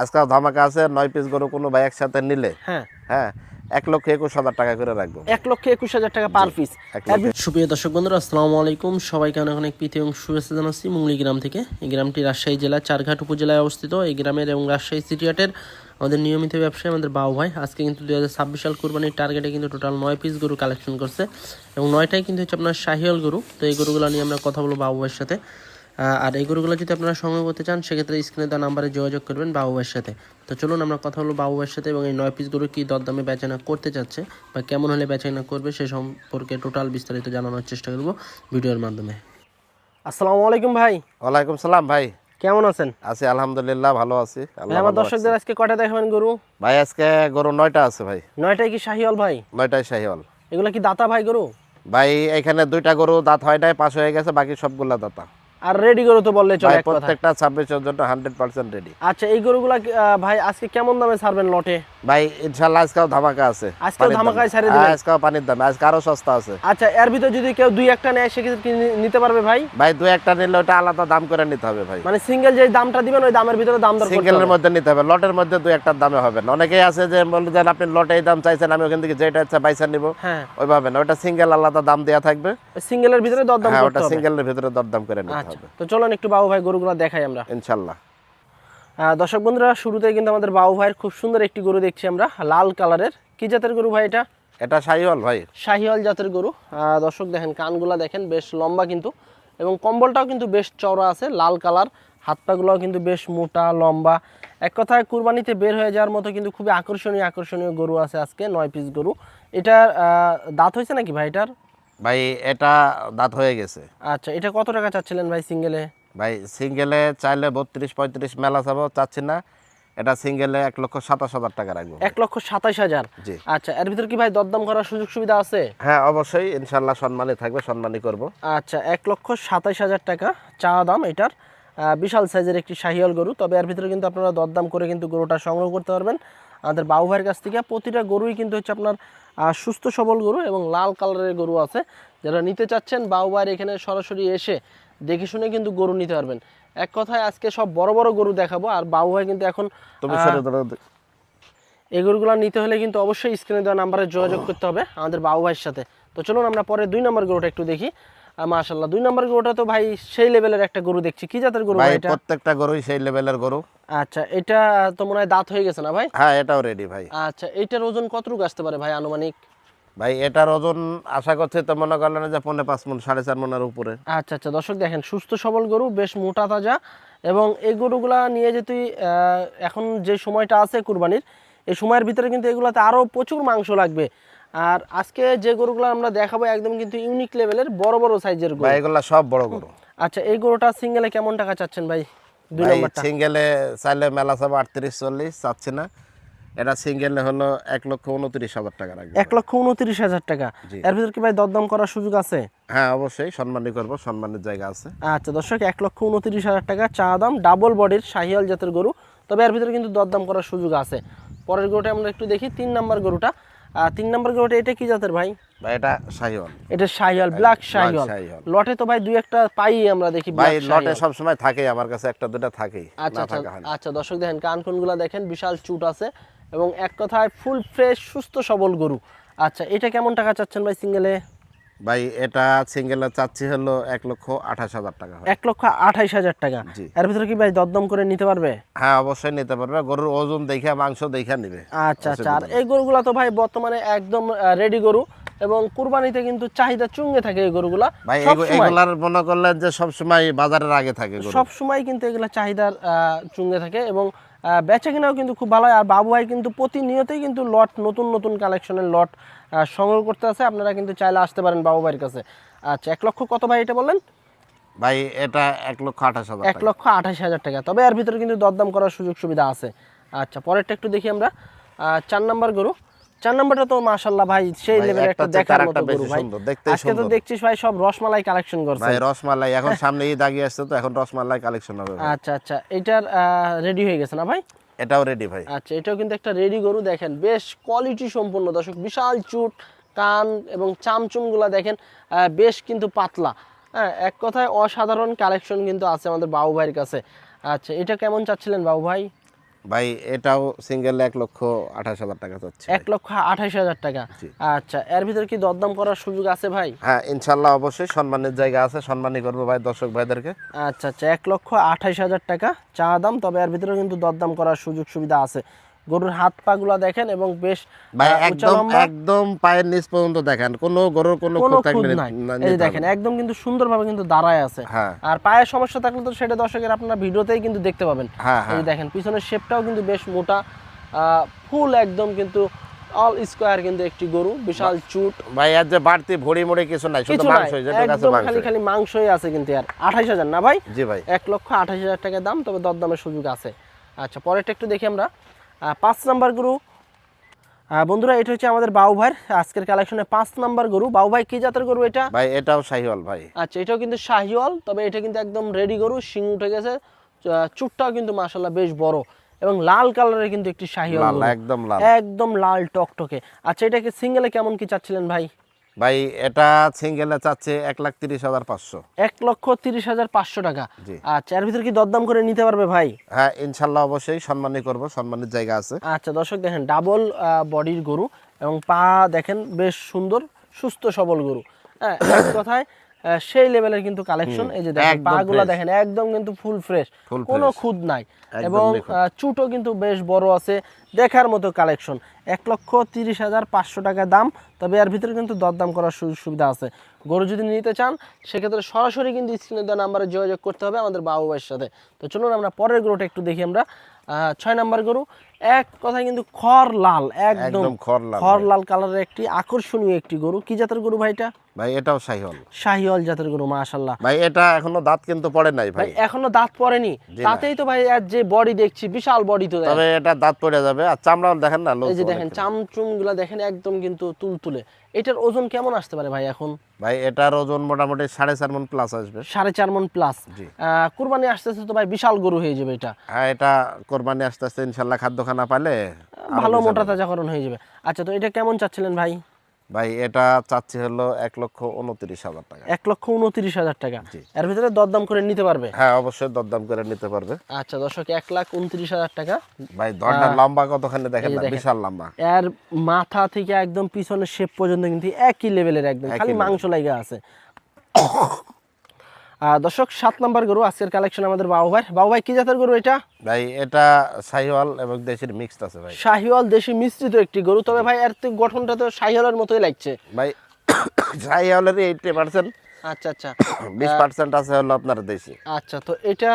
আজকাল ধামাকা আছে 9 পিস গরু কোনো ভাই একসাথে নিলে হ্যাঁ হ্যাঁ 1,21,000 টাকা করে রাখবো। 1,21,000 টাকা পার পিস। 1,00,000 সুপ্রিয় দর্শক বন্ধুরা, আসসালামু আলাইকুম। সবাইকে অনেক অনেক প্রীতি এবং শুভেচ্ছা জানাচ্ছি মুঙ্গলি গ্রাম থেকে। এই গ্রামটি রাজশাহী জেলার চারঘাট উপজেলায় অবস্থিত। এই গ্রামের এবং রাজশাহী সিটি হাটের আমাদের নিয়মিত ব্যবসায়ী আমাদের বাবু ভাই আজকে কিন্তু 2026 সাল কুরবানির টার্গেটে কিন্তু টোটাল 9 পিস গরু কালেকশন করছে এবং 9টাই কিন্তু হচ্ছে আপনার শাহিওয়াল গরু। তো এই গরুগুলো নিয়ে আমরা কথা বলবো বাবু ভাইয়ের সাথে। আর এই গরুগুলো যদি আপনারা সংগ্রহ করতে চান সেক্ষেত্রে স্ক্রিনে দেওয়া নাম্বারে যোগাযোগ করবেন বাবু ভাইয়ের সাথে। তো চলুন আমরা কথা বলবো বাবু ভাইয়ের সাথে এবং এই 9 পিস গরু কী দরদামে বেচাকেনা করতে চাচ্ছে বা কেমন হলে বেচাকেনা করবে সে সম্পর্কে টোটাল বিস্তারিত জানানোর চেষ্টা করব ভিডিওর মাধ্যমে। আসসালামু আলাইকুম ভাই। ওয়ালাইকুম সালাম ভাই, কেমন আছেন? আছি আলহামদুলিল্লাহ, ভালো আছি। ভাই আমার দর্শকদের আজকে কয়টা দেখাবেন গরু? ভাই আজকে গরু 9টা আছে ভাই। 9টাই কি শাহিওয়াল ভাই? 9টাই শাহিওয়াল। এগুলো কি দাতা ভাই গরু? ভাই এখানে 2টা গরু দাঁত হয় নাই, পাশ হয়ে গেছে, বাকি সবগুলা দাতা। আর রেডি গরু তো বললে চলে ভাই এক কথা। প্রত্যেকটা 26 জন্য 100% রেডি। আচ্ছা এই গরুগুলা ভাই আজকে কেমন দামে ছাড়বেন লটে? ভাই ইনশাআল্লাহ আজকেও ধামাকা আছে। আজকেও ধামাকায় ছেড়ে দিবেন? আজকেও পানির দামে, আজকে আরো সস্তা আছে। আচ্ছা এর ভিতর যদি কেউ দুই একটা নেয় সেক্ষেত্রে কি নিতে পারবে ভাই? ভাই 2-1টা নিলে ওটা আলাদা দাম করে নিতে হবে ভাই। মানে সিঙ্গেল যে দামটা দিবেন ওই দামের ভিতরে দাম দর করতে সিঙ্গেলের হবে। মধ্যে নিতে হবে, লটের মধ্যে 2-1টার দামে হবে না। অনেকেই আছে যে বলে যে আপনি লটে এই দাম চাইছেন, আমি ওখান থেকে যেটা ইচ্ছা বাইসা নিব, হ্যাঁ ওইভাবে না। ওটা সিঙ্গেল আলাদা দাম দেয়া থাকবে। সিঙ্গেলের ভিতরে দরদাম হ্যাঁ করতে ওটা হবে। সিঙ্গেলের ভিতরে দরদাম করে নিতে আচ্ছা হবে তো চলুন একটু বাবু ভাই গরুগুলো দেখাই আমরা। ইনশাআল্লাহ। দর্শক বন্ধুরা শুরুতেই কিন্তু আমাদের বাবু ভাইয়ের খুব সুন্দর একটি গরু দেখছি আমরা, লাল কালারের। কি জাতের গরু ভাই এটা? এটা শাহিওয়াল ভাই। শাহিওয়াল জাতের গরু। দর্শক দেখেন কানগুলা দেখেন বেশ লম্বা কিন্তু, এবং কম্বলটাও কিন্তু বেশ চওড়া আছে, লাল কালার। হাত পাগুলোও কিন্তু বেশ মোটা লম্বা। এক কথায় কুরবানিতে বের হয়ে যাওয়ার মতো কিন্তু খুবই আকর্ষণীয় আকর্ষণীয় গরু আছে আজকে 9 পিস গরু। এটার দাঁত হয়েছে নাকি ভাই এটার? ভাই এটা দাঁত হয়ে গেছে। আচ্ছা এটা কত টাকা চাচ্ছিলেন ভাই সিঙ্গেলে? ভাই সিঙ্গেলে চাইলে 32-35 মেলা চাবো, চাচ্ছি না। এটা সিঙ্গেলে 1,27,000 টাকা রাখবো। 1,27,000? জি। আচ্ছা এর ভিতর কি ভাই দরদাম করার সুযোগ সুবিধা আছে? হ্যাঁ অবশ্যই ইনশাআল্লাহ, সম্মানই থাকবে, সম্মানই করব। আচ্ছা 1,27,000 টাকা চাওয়া দাম এটার। বিশাল সাইজের একটি শাহিওয়াল গরু, তবে এর ভিতরে কিন্তু আপনারা দরদাম করে কিন্তু গরুটা সংগ্রহ করতে পারবেন আমাদের বাবু ভাইয়ের কাছ থেকে। প্রতিটা গরুই কিন্তু হচ্ছে আপনার সুস্থ সবল গরু এবং লাল কালারের গরু আছে। যারা নিতে চাচ্ছেন বাবু ভাইয়ের এখানে সরাসরি এসে দেখে শুনে কিন্তু গরু নিতে পারবেন। এক কথায় আজকে সব বড় বড় গরু দেখাবো, আর বাবু ভাই কিন্তু এখন তুমি সরে দাঁড়াও। এই গরুগুলো নিতে হলে কিন্তু অবশ্যই স্ক্রিনে দেওয়া নাম্বারে যোগাযোগ করতে হবে আমাদের বাবু ভাইয়ের সাথে। তো চলুন আমরা পরে 2 নম্বর গরুটা একটু দেখি। মাশাআল্লাহ 2 নম্বর গরুটা তো ভাই সেই লেভেলের একটা গরু দেখছি। কি জাতের গরু ভাই ভাই এটা? প্রত্যেকটা গরুই সেই লেভেলের গরু। আচ্ছা এটা তো মনে হয় দাঁত হয়ে গেছে না ভাই? হ্যাঁ এটাও রেডি ভাই। আচ্ছা এইটার ওজন কতটুকু আসতে পারে ভাই আনুমানিক? ভাই এটার ওজন আশা করছি তো মনে করলেন যে 4.5 মণ, 4.5 মণের উপরে। আচ্ছা আচ্ছা দর্শক দেখেন সুস্থ সবল গরু, বেশ মোটা তাজা। এবং এই গরুগুলা নিয়ে যদি এখন যে সময়টা আছে কুরবানির, এই সময়ের ভিতরে কিন্তু এগুলাতে আরও প্রচুর মাংস লাগবে। আর আজকে যে গরুগুলো আমরা দেখাবো একদম কিন্তু ইউনিক লেভেলের বড় বড় সাইজের গরু। ভাই এগুলা সব বড় গরু। আচ্ছা এই গরুটা সিঙ্গেলে কেমন টাকা চাচ্ছেন ভাই? 2 ভাই নম্বরটা সিঙ্গেলে চাইলে মেলা চাবো 38-40, চাচ্ছি না। এটা সিঙ্গেলে হলো 1,29,000 টাকা রাখবে। 1,29,000 টাকা। জি। এর ভিতর কি ভাই দরদাম করার সুযোগ আছে? হ্যাঁ অবশ্যই সম্মানই করবো, সম্মানের জায়গা আছে। আচ্ছা দর্শক 1,29,000 টাকা চা দাম, ডাবল বডির শাহিয়াল জাতের গরু, তবে এর ভিতরে কিন্তু দরদাম করার সুযোগ আছে। পরের গরুটা আমরা একটু দেখি, 3 নম্বর গরুটা। 3 নম্বর গরুটা এটা কি জাতের ভাই? ভাই এটা শাহিওয়াল। এটা শাহিয়াল, ব্ল্যাক শাহিয়াল। শাহিওয়াল। লটে তো ভাই 2-1টা পাই আমরা দেখি ভাই ব্ল্যাক লটে শাহিয়াল। সব সময় থাকেই, আমার কাছে 1-2টা থাকেই, আচ্ছা না আচ্ছা থাকা হয় না। আচ্ছা দর্শক দেখেন কান কোনগুলা দেখেন, বিশাল চুট আছে এবং এক কথায় ফুল ফ্রেশ সুস্থ সবল গরু। আচ্ছা এটা কেমন টাকা চাচ্ছেন ভাই সিঙ্গেলে? ভাই এটা সিঙ্গেলে চাচ্ছি হলো 1,28,000 টাকা। 1,28,000 টাকা। জি। এর ভিতরে কি ভাই দরদাম করে নিতে পারবে? হ্যাঁ অবশ্যই নিতে পারবে, গরুর ওজন দেখে মাংস দেখে নিবে। আচ্ছা আচ্ছা। আর এই গরুগুলা তো ভাই বর্তমানে একদম রেডি গরু, এবং কুরবানিতে কিন্তু চাহিদা চুঙ্গে থাকে এই গরুগুলা। ভাই সবসময় এগুলার মনে করলেন যে সব সময় বাজারের আগে থাকে গরু। সব সময় কিন্তু এগুলা চাহিদার চুঙ্গে থাকে, এবং বেচা কিনাও কিন্তু খুব ভালো হয়। আর বাবু ভাই কিন্তু প্রতিনিয়তই কিন্তু লট, নতুন নতুন কালেকশনের লট সংগ্রহ করতে আছে। আপনারা কিন্তু চাইলে আসতে পারেন বাবু ভাইয়ের কাছে। আচ্ছা 1 লক্ষ কত ভাই এটা বললেন? ভাই এটা 1,28,000 টাকা। 1,28,000 টাকা, তবে এর ভিতরে কিন্তু দরদাম করার সুযোগ সুবিধা আছে। আচ্ছা পরেরটা একটু দেখি আমরা। 4 নম্বর গরু। 4 নম্বরটা তো মাশাআল্লাহ ভাই সেই ভাই লেভেলের একটা একটা দেখার চেকার মতো একটা গরু বেশি ভাই। সুন্দর, দেখতে আজকে তো সুন্দর। দেখছিস ভাই সব রসমালাই কালেকশন করছে। ভাই রসমালাই এখন সামনে ঈদ আগে আসছে, তো এখন রসমালাই কালেকশন হবে ভাই। আচ্ছা আচ্ছা এটার রেডি হয়ে গেছে না ভাই? এটাও রেডি ভাই। আচ্ছা এটাও কিন্তু একটা রেডি গরু, দেখেন বেশ কোয়ালিটি সম্পন্ন দর্শক, বিশাল চুট, কান এবং চামচুমগুলা দেখেন বেশ কিন্তু পাতলা। হ্যাঁ এক কথায় অসাধারণ কালেকশন কিন্তু আছে আমাদের বাবু ভাইয়ের কাছে। আচ্ছা এটা কেমন চাচ্ছিলেন বাবু ভাই? ভাই এটাও সিঙ্গেল 1,28,000 টাকা যাচ্ছে। 1,28,000 টাকা। জি। আচ্ছা, এর ভিতরে কি দরদাম করার সুযোগ আছে ভাই? হ্যাঁ ইনশাল্লাহ অবশ্যই সম্মানের জায়গা আছে, সম্মানই করবো ভাই দর্শক ভাইদেরকে। আচ্ছা আচ্ছা, 1,28,000 টাকা চা দাম, তবে এর ভিতরে কিন্তু দরদাম করার সুযোগ সুবিধা আছে। গরুর হাত পা গুলা দেখেন এবং বেশ ভাই উঁচা একদম লম্বা, একদম পায়ের নিচ পর্যন্ত দেখেন, কোনো গরুর কোনো কোনো খুঁত খুঁত থাকলে নাই। এই যে নিতে দেখেন হবে না। একদম কিন্তু সুন্দরভাবে কিন্তু দাঁড়ায় আছে। হ্যাঁ আর পায়ের সমস্যা থাকলে তো সেটা দর্শকের আপনারা ভিডিওতেই কিন্তু দেখতে পাবেন। হ্যাঁ এই হ্যাঁ যে দেখেন পিছনের শেপটাও কিন্তু বেশ মোটা, ফুল একদম কিন্তু অল স্কোয়ার কিন্তু একটি গরু, বিশাল চুট, ভাই আর যে বাড়তি ভড়ি মড়ি কিছু নাই, শুধু কিছু নাই, মাংস যেটা কাছে একদম মাংস। খালি খালি মাংসই আছে কিন্তু। আর 28,000 না ভাই? জি ভাই 1,28,000 টাকা দাম, তবে দরদামের সুযোগ আছে। আচ্ছা, পরেরটা একটু দেখি আমরা। 5 নাম্বার গরু। বন্ধুরা, এটা হচ্ছে আমাদের বাবু ভাইয়ের আজকের কালেকশনে 5 নাম্বার গরু। বাবু ভাই কি জাতের গরু এটা? ভাই এটাও শাহিওয়াল ভাই। আচ্ছা, এটাও কিন্তু শাহিওয়াল, তবে এটা কিন্তু একদম রেডি গরু, শিং উঠে গেছে, চুটটাও কিন্তু মাশাআল্লাহ বেশ বড় এবং লাল কালারের কিন্তু একটি শাহিওয়াল লাল গরু, একদম লাল। একদম লাল টকটকে। আচ্ছা, এটাকে সিঙ্গেলে কেমন কি চাচ্ছিলেন ভাই? ভাই এটা সিঙ্গেলে চাচ্ছে 1,30,500। 1,30,500 টাকা। জি। আচ্ছা, এর ভিতরে কি দরদাম করে নিতে পারবে ভাই? হ্যাঁ ইনশাল্লাহ অবশ্যই সম্মানই করব, সম্মানের জায়গা আছে। আচ্ছা দর্শক, দেখেন ডাবল বডির গরু এবং পা দেখেন বেশ সুন্দর, সুস্থ সবল গরু। হ্যাঁ, এক কথায় সেই লেভেলের কিন্তু কালেকশন। এই যে দেখেন একদম পা গুলা fresh। দেখেন একদম কিন্তু ফুল ফ্রেশ, Full কোনো fresh। খুঁত নাই একদম এবং নিখুঁত। চুটও কিন্তু বেশ বড় আছে, দেখার মতো কালেকশন। 1,30,500 টাকা দাম, তবে এর ভিতরে কিন্তু দরদাম করার সুযোগ সুবিধা আছে। গরু যদি নিতে চান সেক্ষেত্রে সরাসরি কিন্তু স্ক্রিনে দেওয়া নাম্বারে যোগাযোগ করতে হবে আমাদের বাবু ভাইয়ের সাথে। তো চলুন আমরা পরের গরুটা একটু দেখি আমরা। 6 নাম্বার গরু, এক কথায় কিন্তু খড় লাল, একদম একদম খড় লাল খড় ভাই। লাল কালারের একটি আকর্ষণীয় একটি গরু। কি জাতের গরু ভাইটা? ভাই এটাও শাহিওয়াল। শাহিওয়াল জাতের গরু, মাশাআল্লাহ। ভাই এটা এখনো দাঁত কিন্তু পড়ে নাই ভাই ভাই। এখনো দাঁত পড়েনি, জি না। তাতেই তো ভাই এর যে বডি দেখছি, বিশাল বডি তো। তবে এটা দাঁত পড়ে যাবে, আর চামড়াও দেখেন না, এই যে লোক দেখেন চামচুম গুলা দেখেন একদম কিন্তু তুলতুলে। এটার ওজন কেমন আসতে পারে ভাই এখন? ভাই এটার ওজন মোটামুটি 4.5 মণ প্লাস আসবে। 4.5 মণ প্লাস। জি। কুরবানি আসতেছে তো ভাই, বিশাল গরু হয়ে যাবে এটা। হ্যাঁ এটা কোরবানি আস্তে আস্তে ইনশাল্লাহ খাদ্যখানা পালে আরো ভালো বিশাল মোটা হবে। তাজাকরণ হয়ে যাবে। আচ্ছা, তো এটা কেমন চাচ্ছিলেন ভাই? ভাই এটা চাচ্ছি হলো 1,29,000 টাকা। 1,29,000 টাকা। জি। এর ভিতরে দরদাম করে নিতে পারবে? হ্যাঁ অবশ্যই দরদাম করে নিতে পারবে। আচ্ছা দর্শক, 1,29,000 টাকা। ভাই দরটা লম্বা কতখানি দেখেন এই যে না, দেখেন। বিশাল লম্বা। এর মাথা থেকে একদম পিছনের শেপ পর্যন্ত কিন্তু একই লেভেলের, একদম একই খালি level। মাংস লাগা আছে। দর্শক, 7 নাম্বার গরু আজকের কালেকশন আমাদের বাবু ভাই। বাবু ভাই কি জাতের গরু এটা? ভাই এটা শাহিওয়াল এবং দেশির মিক্সড আছে ভাই। শাহিওয়াল দেশি মিশ্রিত একটি গরু, তবে ভাই এর তো গঠনটা তো শাহিওয়ালের মতোই লাগছে। ভাই শাহিওয়ালের 80%, আচ্ছা আচ্ছা 20% আছে হলো আপনার দেশি। আচ্ছা, তো এটা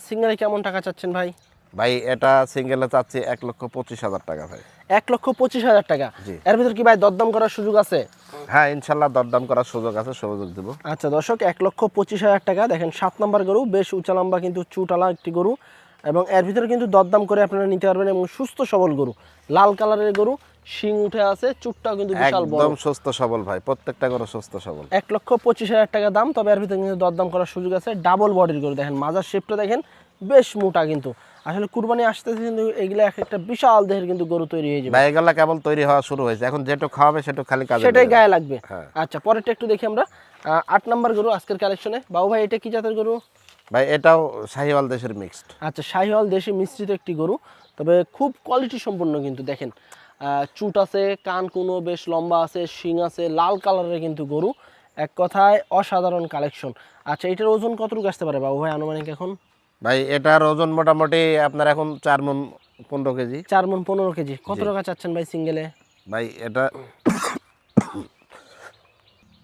সিঙ্গেলে কেমন টাকা চাচ্ছেন ভাই? ভাই এটা সিঙ্গেলে চাচ্ছি 1,25,000 টাকা ভাই। 1,25,000 টাকা। জি। এর ভিতর কি ভাই দরদাম করার সুযোগ আছে? হ্যাঁ ইনশাল্লাহ দরদাম করার সুযোগ আছে, সুযোগ দেবো। আচ্ছা দর্শক, 1,25,000 টাকা। দেখেন 7 নাম্বার গরু, বেশ উঁচা লম্বা কিন্তু চুটালা একটি গরু, এবং এর ভিতরে কিন্তু দরদাম করে আপনারা নিতে পারবেন, এবং সুস্থ সবল গরু, লাল কালারের গরু, শিং উঠে আছে, চুটটাও কিন্তু বিশাল বড়। একদম সুস্থ সবল ভাই, প্রত্যেকটা গরু সুস্থ সবল। 1,25,000 টাকা দাম, তবে এর ভিতরে কিন্তু দরদাম করার সুযোগ আছে। ডাবল বডির গরু, দেখেন মাজার শেপটা দেখেন বেশ মোটা কিন্তু। আসলে কুরবানি আসতেছে কিন্তু এগুলা একটা বিশাল দেহের কিন্তু গরু তৈরি হয়ে যাবে। ভাই এগুলা কেবল তৈরি হওয়া শুরু হয়েছে, এখন যেটুকু খাওয়াবে সেটুকু খালি কাজে সেটাই দেবে। গায়ে লাগবে। হ্যাঁ। আচ্ছা, পরেরটা একটু দেখি আমরা। 8 নাম্বার গরু আজকের কালেকশনে। বাবু ভাই এটা কি জাতের গরু? ভাই এটাও শাহিওয়াল দেশের মিক্সড। আচ্ছা, শাহিওয়াল দেশি মিশ্রিত একটি গরু, তবে খুব কোয়ালিটি সম্পন্ন কিন্তু। দেখেন চুট আছে, কান কোনো বেশ লম্বা আছে, শিং আছে, লাল কালারের কিন্তু গরু, এক কথায় অসাধারণ কালেকশন। আচ্ছা, এটার ওজন কতটুকু আসতে পারে বাবু ভাই আনুমানিক এখন? ভাই এটার ওজন মোটামুটি আপনার এখন 4 মণ 15 কেজি। 4 মণ 15 কেজি। কত টাকা চাচ্ছেন ভাই সিঙ্গেলে? ভাই এটা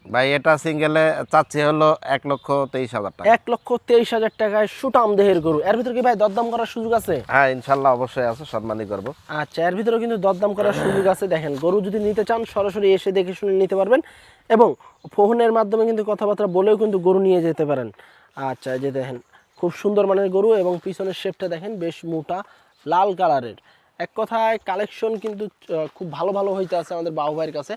ভাই এটা সিঙ্গেলে চাচ্ছি হলো 1,23,000 টাকা। 1,23,000 টাকায় সুটাম দেহের গরু। এর ভিতরে কি ভাই দরদাম করার সুযোগ আছে? হ্যাঁ ইনশাল্লাহ অবশ্যই আছে, সম্মানই করবো। আচ্ছা, এর ভিতরে কিন্তু দরদাম করার সুযোগ আছে। দেখেন গরু যদি নিতে চান সরাসরি এসে দেখে শুনে নিতে পারবেন, এবং ফোনের মাধ্যমে কিন্তু কথাবার্তা বলেও কিন্তু গরু নিয়ে যেতে পারেন। আচ্ছা, এই যে দেখেন খুব সুন্দর মানের গরু, এবং পিছনের শেপটা দেখেন বেশ মোটা লাল কালারের। এক কথায় কালেকশন কিন্তু খুব ভালো ভালো হইতে আছে আমাদের বাবু ভাইয়ের কাছে।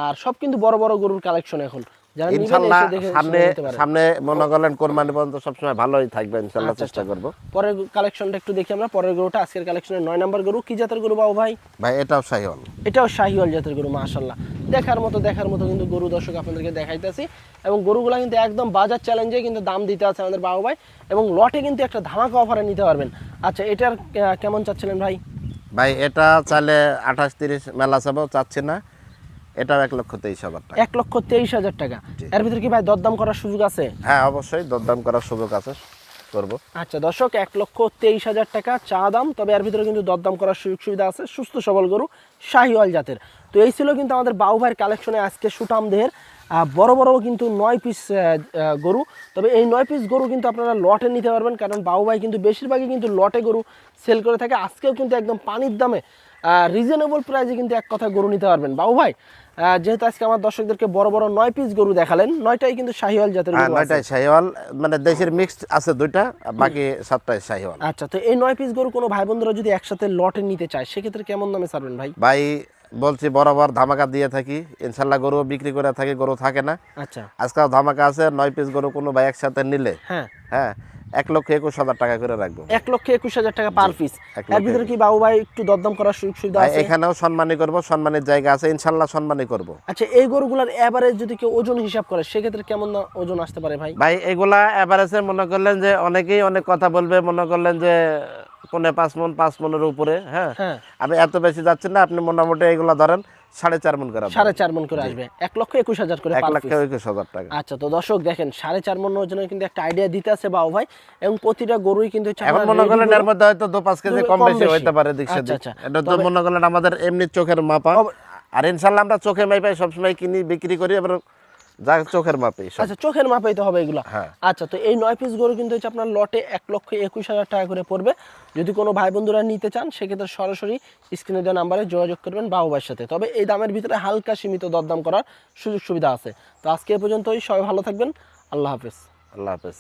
আর সব কিন্তু বড় বড় গরুর কালেকশন এখন। যারা নিবেন ইনশাআল্লাহ এসে দেখে সামনে নিতে পারেন। সামনে মনে করলেন কোরবানি পর্যন্ত সবসময় ভালোই থাকবে ইনশাআল্লাহ, আচ্ছা, চেষ্টা করব। পরের কালেকশনটা একটু দেখি আমরা। পরের গরুটা আজকের কালেকশনের 9 নম্বর গরু, কি জাতের গরু বাবু ভাই? ভাই এটাও শাহিওয়াল। এটাও শাহিওয়াল জাতের গরু, মাশাআল্লাহ দেখার মতো কিন্তু গরু দর্শক আপনাদেরকে দেখাইতেছি। এবং গরুগুলা কিন্তু একদম বাজার চ্যালেঞ্জে কিন্তু দাম দিতে আছে আমাদের বাবু ভাই, এবং লটে কিন্তু একটা ধামাকা অফারে নিতে পারবেন। আচ্ছা, এটার কেমন চাচ্ছিলেন ভাই? ভাই এটা চাইলে 28-30 মেলা চাবো, চাচ্ছি না। এটাও 1,23,000 টাকা। 1,23,000 টাকা। এর ভিতরে কি ভাই দরদাম করার সুযোগ আছে? হ্যাঁ অবশ্যই দরদাম করার সুযোগ আছে, করব। আচ্ছা দর্শক, 1,23,000 টাকা চা দাম, তবে এর ভিতরে কিন্তু দরদাম করার সুযোগ সুবিধা আছে। সুস্থ সবল গরু, শাহিওয়াল জাতের। তো এই ছিল কিন্তু আমাদের বাবু ভাইয়ের কালেকশনে আজকে সুঠাম দেহের বড় বড় কিন্তু 9 পিস গরু। তবে এই 9 পিস গরু কিন্তু আপনারা লটে নিতে পারবেন, কারণ বাবু ভাই কিন্তু বেশিরভাগই কিন্তু লটে গরু সেল করে থাকে। আজকেও কিন্তু একদম পানির দামে রিজনেবল প্রাইসে কিন্তু এক কথা গরু নিতে পারবেন। বাবু ভাই যেহেতু আজকে আমার দর্শকদেরকে বড় বড় 9 পিস গরু দেখালেন, 9টাই কিন্তু শাহিওয়াল জাতের হ্যাঁ গরু আছে। 9টাই শাহিওয়াল, মানে দেশের মিক্সড আছে 2টা, আর বাকি 7টাই শাহিওয়াল। আচ্ছা, তো এই 9 পিস গরু কোনো ভাই বন্ধুরা যদি একসাথে লটে নিতে চায়, সেক্ষেত্রে কেমন দামে ছাড়বেন ভাই? ভাই বলছি বরাবর ধামাকা দিয়ে থাকি ইনশাল্লাহ, গরু বিক্রি করে থাকি, গরু থাকে না। আচ্ছা, আজকাল ধামাকা আছে, 9 পিস গরু কোনো ভাই একসাথে নিলে হ্যাঁ হ্যাঁ 1,21,000 টাকা করে রাখবো। 1,21,000 টাকা পার পিস। 1,21,000 এর ভিতরে কি বাবু ভাই একটু দরদাম করার সুযোগ সুবিধা ভাই আছে? এখানেও সম্মানী করব, সম্মানের জায়গা আছে ইনশাল্লাহ, সম্মানী করব। আচ্ছা, এই গরুগুলোর এভারেজ যদি কেউ ওজন হিসাব করে, সেক্ষেত্রে কেমন ওজন আসতে পারে ভাই? ভাই এগুলা এভারেজে মনে করলেন যে অনেকেই অনেক কথা বলবে, মনে করলেন যে 5 মনের উপরে। হ্যাঁ হ্যাঁ, আমি এত বেশি যাচ্ছি না, আপনি মোটামুটি এগুলা ধরেন 4.5 মন করে, 4.5 মন করে আসবে, 1,21,000 করে পার পিস। 1,21,000 টাকা। আচ্ছা, তো দর্শক দেখেন 4.5 মন ওজনের কিন্তু একটা আইডিয়া দিতে আছে বাবু ভাই, এবং প্রতিটা গরুই কিন্তু হচ্ছে এখন আপনার মনে ready করলেন গরু। এর মধ্যে হয়তো 2-5 কেজি কম বেশি হইতে পারে দিক আচ্ছা, সেদিক। আচ্ছা। এটা তো মনে করলেন আমাদের এমনি চোখের মাপা, আর ইনশাল্লাহ আমরা চোখে মাপাই সবসময় কিনি, বিক্রি করি, এবার যা চোখের মাপে সব। আচ্ছা, চোখের মাপেই তো হবে এগুলো। হ্যাঁ। আচ্ছা, তো এই 9 পিস গরু কিন্তু হচ্ছে আপনার লটে 1,21,000 টাকা করে পড়বে। যদি কোনো ভাই বন্ধুরা নিতে চান, সেক্ষেত্রে সরাসরি স্ক্রিনে দেওয়া নাম্বারে যোগাযোগ করবেন বাবু ভাইয়ের সাথে। তবে এই দামের ভিতরে হালকা সীমিত দরদাম করার সুযোগ সুবিধা আছে। তো আজকে এ পর্যন্তই, সবাই ভালো থাকবেন, আল্লাহ হাফেজ। আল্লাহ হাফেজ।